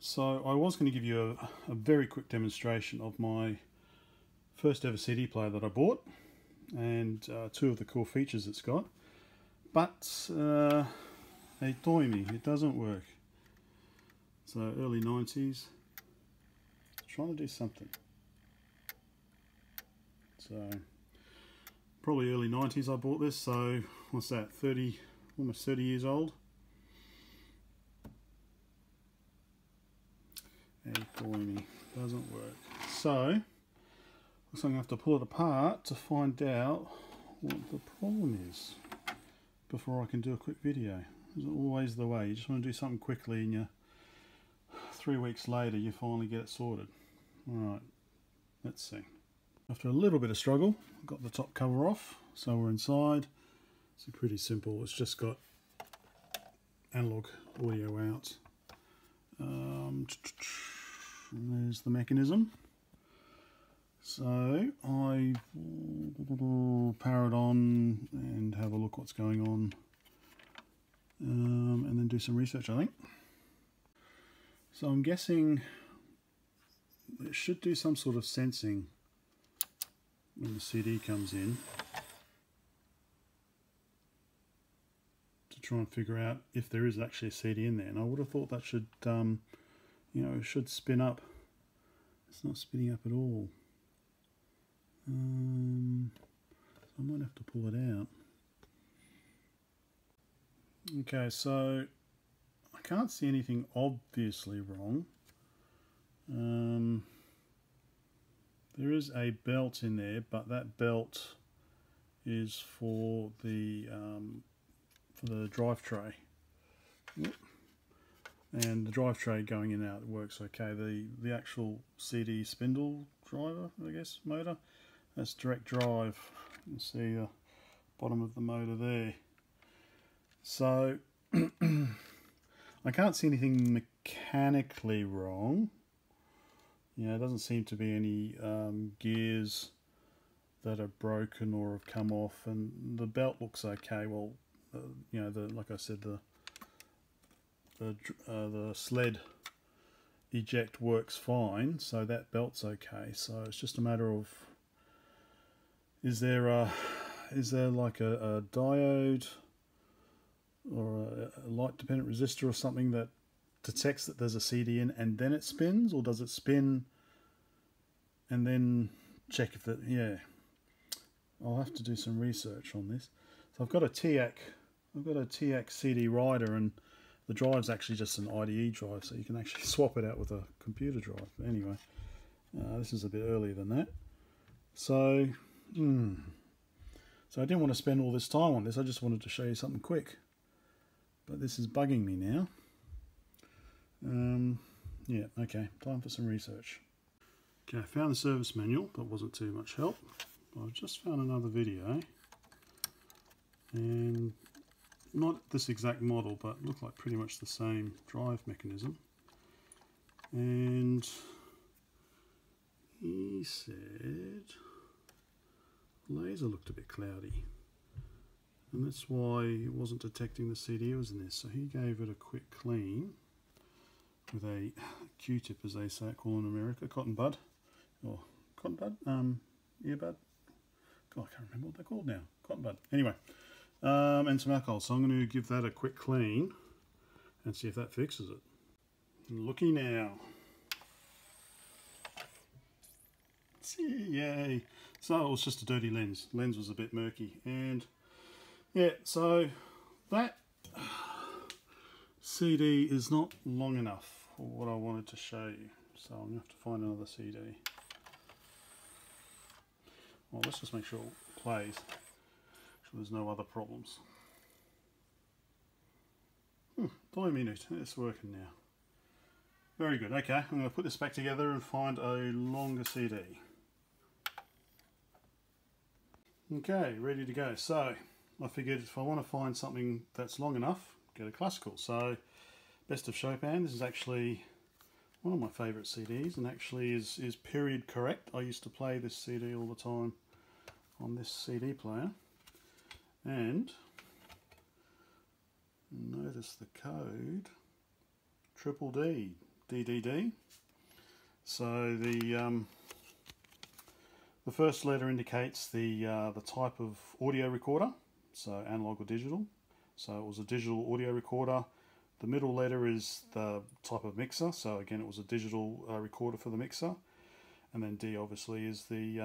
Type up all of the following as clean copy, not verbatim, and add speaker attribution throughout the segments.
Speaker 1: So I was going to give you a very quick demonstration of my first ever CD player that I bought, and two of the cool features it's got, but hey toimi, it doesn't work. So early 90s, trying to do something. So probably early 90s I bought this, so what's that, almost 30 years old. Hey toimi, doesn't work. So looks like I'm going to have to pull it apart to find out what the problem is before I can do a quick video. It's always the way. You just want to do something quickly and 3 weeks later you finally get it sorted. Alright, let's see. After a little bit of struggle, I've got the top cover off, so we're inside. It's pretty simple. It's just got analog audio out. There's the mechanism. So I power it on and have a look what's going on, and then do some research, I think. So I'm guessing it should do some sort of sensing when the CD comes in to try and figure out if there is actually a CD in there. And I would have thought that should, it should spin up. It's not spinning up at all. So I might have to pull it out. Okay, so I can't see anything obviously wrong. There is a belt in there, but that belt is for the drive tray. And the drive tray going in and out works okay. The actual CD spindle driver, I guess, motor, that's direct drive. You can see the bottom of the motor there. So I can't see anything mechanically wrong. It doesn't seem to be any gears that are broken or have come off, and the belt looks okay. Well, like I said, the sled eject works fine, so that belt's okay. So it's just a matter of, is there like a diode or a light dependent resistor or something that detects that there's a CD in and then it spins, or does it spin and then check if that, I'll have to do some research on this. So I've got a TCE CD writer, and the drive's actually just an IDE drive, so you can actually swap it out with a computer drive. But anyway, this is a bit earlier than that. So, so I didn't want to spend all this time on this. I just wanted to show you something quick. But this is bugging me now. Yeah, okay, time for some research. Okay, I found the service manual, but wasn't too much help. I've just found another video, and not this exact model, but looked like pretty much the same drive mechanism. And he said laser looked a bit cloudy, and that's why it wasn't detecting the CD was in this. So he gave it a quick clean with a Q-tip, as they say, call in America, cotton bud, or cotton bud, earbud. God, I can't remember what they're called now. Cotton bud. Anyway, and some alcohol. So I'm going to give that a quick clean and see if that fixes it. Looky now. See, yay. So it was just a dirty lens. Lens was a bit murky, and yeah, so that CD is not long enough for what I wanted to show you. So I'm going to have to find another CD. Well, let's just make sure it plays, so there's no other problems. 5 minutes, it's working now. Very good. Okay, I'm going to put this back together and find a longer CD. Okay, ready to go. So I figured if I want to find something that's long enough, get a classical. So Best of Chopin, this is actually one of my favourite CDs, and actually is period correct. I used to play this CD all the time on this CD player, and notice the code, triple D, DDD. So the first letter indicates the type of audio recorder, so analog or digital. So it was a digital audio recorder. The middle letter is the type of mixer, so again it was a digital recorder for the mixer. And then D obviously is the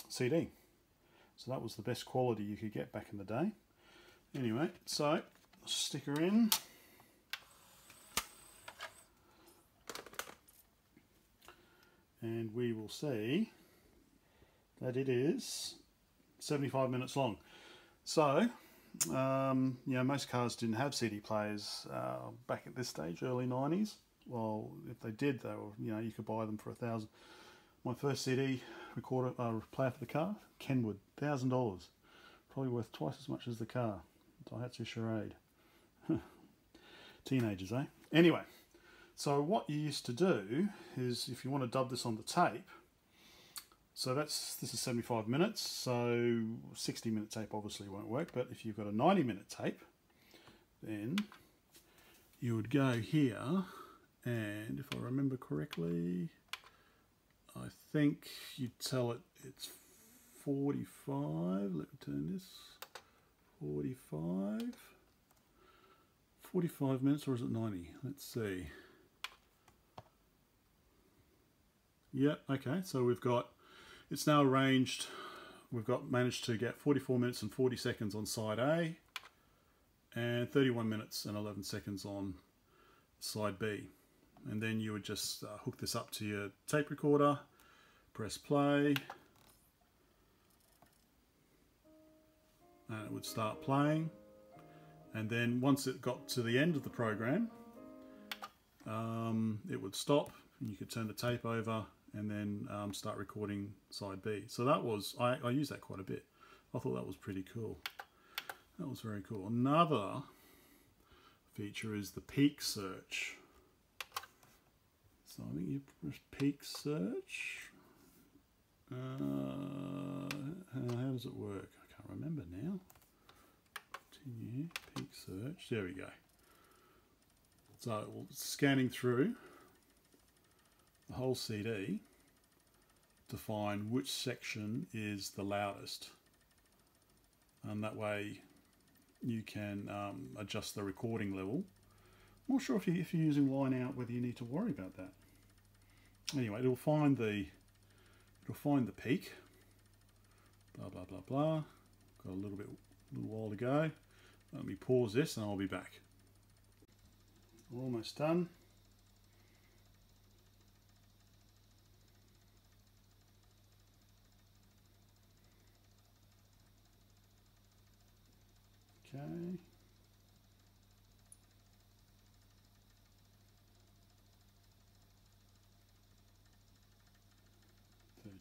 Speaker 1: CD. So that was the best quality you could get back in the day. Anyway, so stick her in. And we will see that it is 75 minutes long. So, you know, most cars didn't have CD players back at this stage, early 90s. Well, if they did, they were, you know, you could buy them for $1,000. My first CD recorder player for the car, Kenwood, $1,000. Probably worth twice as much as the car. Daihatsu Charade. Teenagers, eh? Anyway, so what you used to do is, if you want to dub this on the tape, so this is 75 minutes, so 60-minute tape obviously won't work, but if you've got a 90-minute tape, then you would go here, and if I remember correctly, I think you tell it it's 45, let me turn this, 45 minutes, or is it 90? Let's see. Yep, okay, so we've got, it's now arranged, managed to get 44 minutes and 40 seconds on side A, and 31 minutes and 11 seconds on side B. And then you would just hook this up to your tape recorder, press play, and it would start playing. And then once it got to the end of the program, it would stop, and you could turn the tape over and then start recording side B. So that was, I used that quite a bit. I thought that was pretty cool. That was very cool. Another feature is the peak search. So I think you press peak search. How does it work? I can't remember now. Continue, peak search. There we go. So it's scanning through the whole CD to find which section is the loudest, and that way you can adjust the recording level. I'm not sure if you're using line out whether you need to worry about that. Anyway, it'll find the peak. Blah blah blah blah. Got a little while to go. Let me pause this and I'll be back. We're almost done.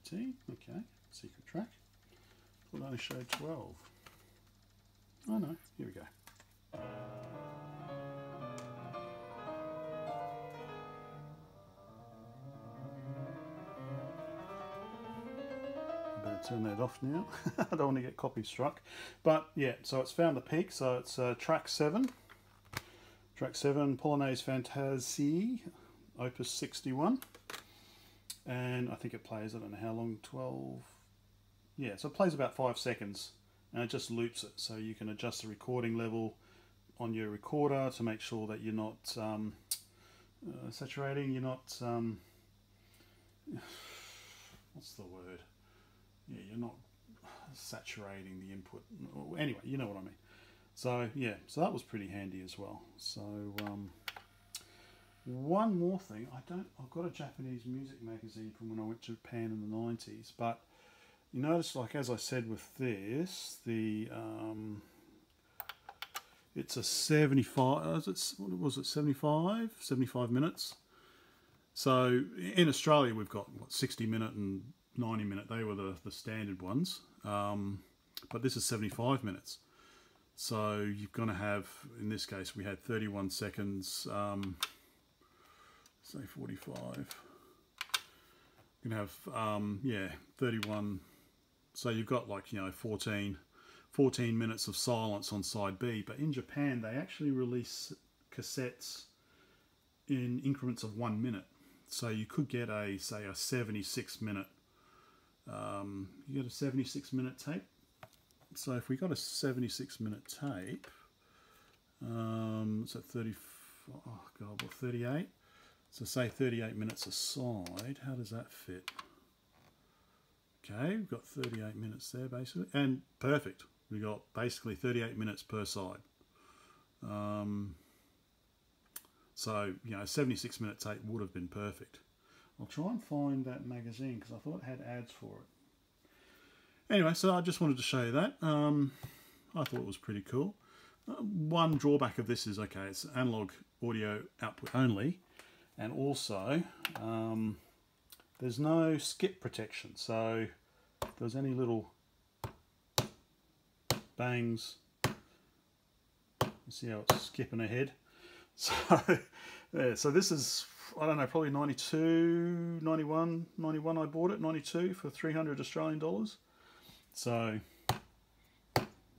Speaker 1: Okay. Okay, secret track. Thought I only showed 12. Oh no, here we go. I better turn that off now. I don't want to get copy struck. But yeah, so it's found the peak. So it's track 7. Track 7, Polonaise Fantasie, Opus 61. And I think it plays, I don't know how long, 12, yeah, so it plays about 5 seconds, and it just loops it, so you can adjust the recording level on your recorder to make sure that you're not saturating, you're not, what's the word, yeah, you're not saturating the input, anyway, you know what I mean. So yeah, so that was pretty handy as well. So one more thing, I've got a Japanese music magazine from when I went to Japan in the 90s, but you notice, like as I said with this, the it's a 75, what was it, 75 minutes. So in Australia we've got what, 60-minute and 90-minute, they were the standard ones, but this is 75 minutes. So you're going to have, in this case we had 31 seconds, say 45. You can have, yeah, 31. So you've got like, you know, 14 minutes of silence on side B. But in Japan, they actually release cassettes in increments of 1 minute. So you could get a, say, a 76 minute, you get a 76 minute tape. So if we got a 76 minute tape, it's at 30, oh God, what, 38? So say 38 minutes a side, how does that fit? Okay, we've got 38 minutes there basically, and perfect. We got basically 38 minutes per side. So, you know, a 76 minute tape would have been perfect. I'll try and find that magazine because I thought it had ads for it. Anyway, so I just wanted to show you that. I thought it was pretty cool. One drawback of this is, okay, it's analog audio output only, and also there's no skip protection. So if there's any little bangs, you see how it's skipping ahead. So yeah, so this is, I don't know, probably 92, 91 I bought it, 92 for 300 Australian dollars. So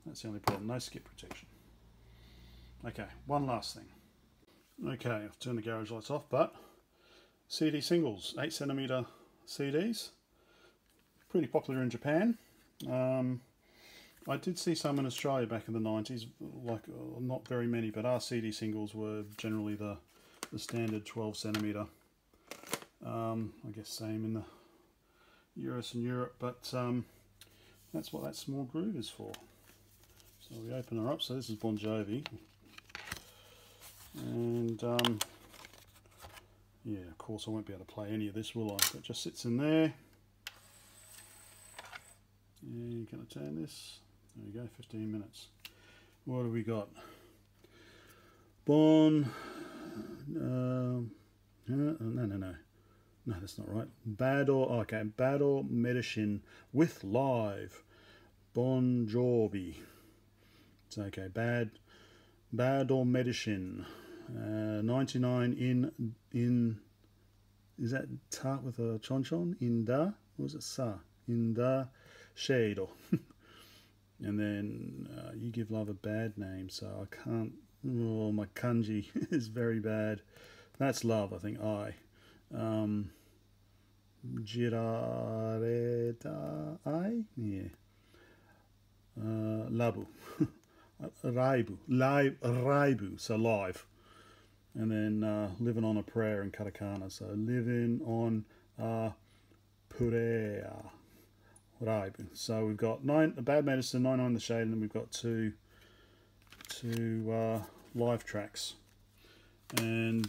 Speaker 1: that's the only problem, no skip protection. Okay, one last thing. Okay, I've turned the garage lights off, but CD singles, 8cm CDs, pretty popular in Japan. I did see some in Australia back in the 90s, like not very many, but our CD singles were generally the standard 12cm. I guess same in the US and Europe, but that's what that small groove is for. So we open her up. So this is Bon Jovi, and yeah, of course I won't be able to play any of this, will I? It just sits in there. Yeah, you're going to turn this. There we go, 15 minutes. What have we got? Bon... No, that's not right. Bad Medicine with live. Bon Jovi. It's okay. Bad Medicine. 99 in. Is that ta with a chon? In da? Or was it sa? In da shade. And then you give love a bad name, so I can't. Oh, my kanji is very bad. That's love, I think. I. Jirareta I? Yeah. Labu. Raibu. So live. And then living on a prayer in katakana. So living on a prayer. Raibu. So we've got Bad Medicine, 99 the Shade, and then we've got two live tracks. And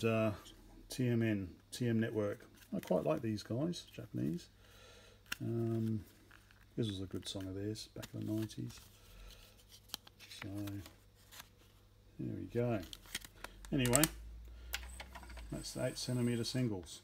Speaker 1: TM Network. I quite like these guys, Japanese. This was a good song of theirs back in the 90s. So there we go. Anyway, that's the 8cm singles.